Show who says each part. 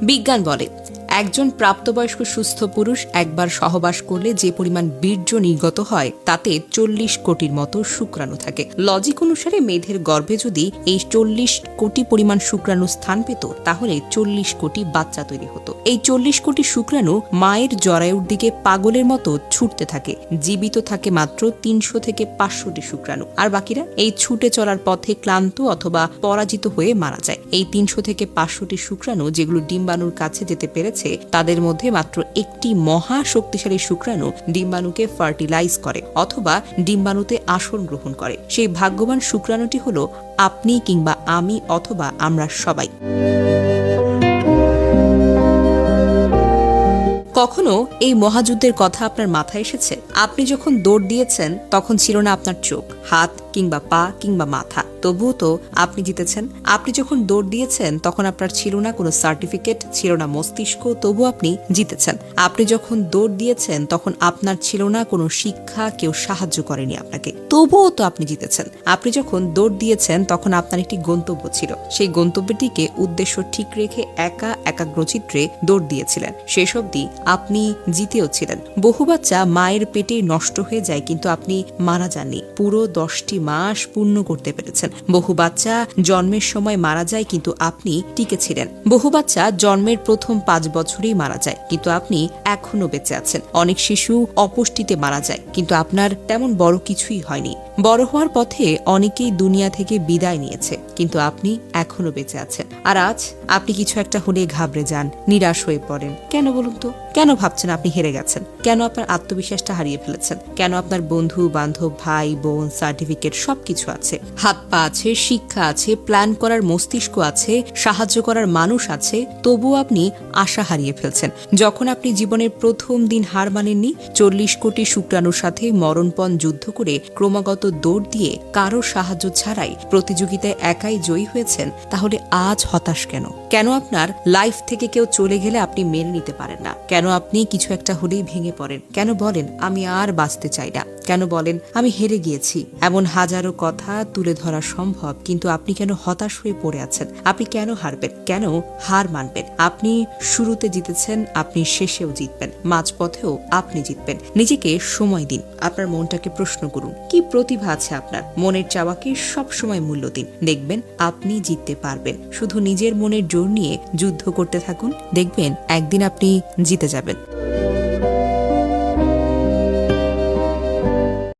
Speaker 1: বিজ্ঞান বলে একজন প্রাপ্তবয়স্ক সুস্থ পুরুষ একবার সহবাস করলে যে পরিমাণ বীর্য নির্গত হয় তাতে 40 কোটির মতো শুক্রাণু থাকে। লজিক অনুসারে মেয়েদের গর্ভে যদি এই 40 কোটি পরিমাণ শুক্রাণু স্থান পেত তাহলে 40 কোটি বাচ্চা তৈরি হতো। এই 40 কোটি শুক্রাণু মায়ের জরায়ুর দিকে পাগলের মতো ছুটতে থাকে। জীবিত থাকে মাত্র 300 থেকে 500টি শুক্রাণু, আর বাকিরা এই ছুটে চলার পথে ক্লান্ত অথবা পরাজিত হয়ে মারা যায়। এই 300 থেকে 500টি শুক্রাণু যেগুলো ডিম্বাণুর কাছে যেতে পেরেছে তাদের মধ্যে মাত্র একটি মহা শক্তিশালী শুক্রাণু ডিম্বাণুকে ফার্টিলাইজ করে অথবা ডিম্বাণুতে আসন গ্রহণ করে। সেই ভাগ্যবান শুক্রাণুটি হলো আপনি কিংবা আমি অথবা আমরা সবাই। কখনো এই মহাযুদ্ধের কথা আপনার মাথায় এসেছে? আপনি যখন দৌড় দিয়েছেন তখন ছিল না আপনার চোখ, হাত কিংবা পা কিংবা মাথা, তবুও তো আপনি জিতেছেন। আপনি যখন দৌড় দিয়েছেন তখন আপনার ছিল না কোনো সার্টিফিকেট, ছিল না মস্তিষ্ক, তবু আপনি জিতেছেন। আপনি যখন দৌড় দিয়েছেন তখন আপনার ছিল না কোনো শিক্ষা, কেউ সাহায্য করেনি আপনাকে, তবুও তো আপনি জিতেছেন। আপনি যখন দৌড় দিয়েছেন তখন আপনার একটি গন্তব্য ছিল, সেই গন্তব্যটিকে উদ্দেশ্য ঠিক রেখে একা একাগ্রচিত্রে দৌড় দিয়েছিলেন। শেষ অবধি আপনি জিতেও ছিলেন। বহু বাচ্চা মায়ের পেটে নষ্ট হয়ে যায় কিন্তু আপনি মারা যাননি, পুরো 10টি মাস পূর্ণ করতে পেরেছেন। বহু বাচ্চা জন্মের সময় মারা যায় কিন্তু আপনি টিকে ছিলেন। বহু বাচ্চা জন্মের প্রথম 5 বছরেই মারা যায় কিন্তু আপনি এখনো বেঁচে আছেন। অনেক শিশু অপুষ্টিতে মারা যায় কিন্তু আপনার তেমন বড় কিছুই হয়নি। বড় হওয়ার পথে অনেকেই দুনিয়া থেকে বিদায় নিয়েছে কিন্তু আপনি এখনো বেঁচে আছেন। আর আজ আপনি কিছু একটা হলে ঘাবড়ে যান, নিরাশ হয়ে পড়েন। কেন বলুন তো? কেন ভাবছেন আপনি হেরে গেছেন? কেন আপনার আত্মবিশ্বাসটা হারিয়ে ফেলেছেন? কেন আপনার বন্ধু বান্ধব, ভাই বোন, সার্টিফিকেট সবকিছু আছে, হাত পা আছে, শিক্ষা আছে, প্ল্যান করার মস্তিষ্ক আছে, সাহায্য করার মানুষ আছে, তবুও আপনি আশা হারিয়ে ফেলছেন? যখন আপনি জীবনের প্রথম দিন হার মানেননি, 40 কোটি শুক্রাণুর সাথে মরণপণ যুদ্ধ করে ক্রমাগত দৌড় দিয়ে কারো সাহায্য ছাড়াই প্রতিযোগিতায় একাই জয়ী হয়েছেন, তাহলে আজ হতাশ কেন? কেন আপনার লাইফ থেকে কেউ চলে গেলে আপনি মেনে নিতে পারেন না? কেন আপনি কিছু একটা হলেই ভেঙে পড়েন? কেন বলেন আমি আর বাঁচতে চাই না? কেন বলেন আমি হেরে গিয়েছি? এমন হাজারো কথা তুলে ধরা সম্ভব, কিন্তু আপনি কেন হতাশ হয়ে পড়ে আছেন? আপনি কেন হারবেন? কেন হার মানবেন? আপনি শুরুতে জিতেছেন, আপনি শেষেও জিতবেন, মাঝপথেও আপনি জিতবেন। নিজেকে সময় দিন, আপনার মনটাকে প্রশ্ন করুন কি প্রতিভা আছে আপনার। মনের চাওয়াকে সবসময় মূল্য দিন, দেখবেন আপনি জিততে পারবেন। শুধু নিজের মনের জোর নিয়ে যুদ্ধ করতে থাকুন, দেখবেন একদিন আপনি জিতে যাবেন।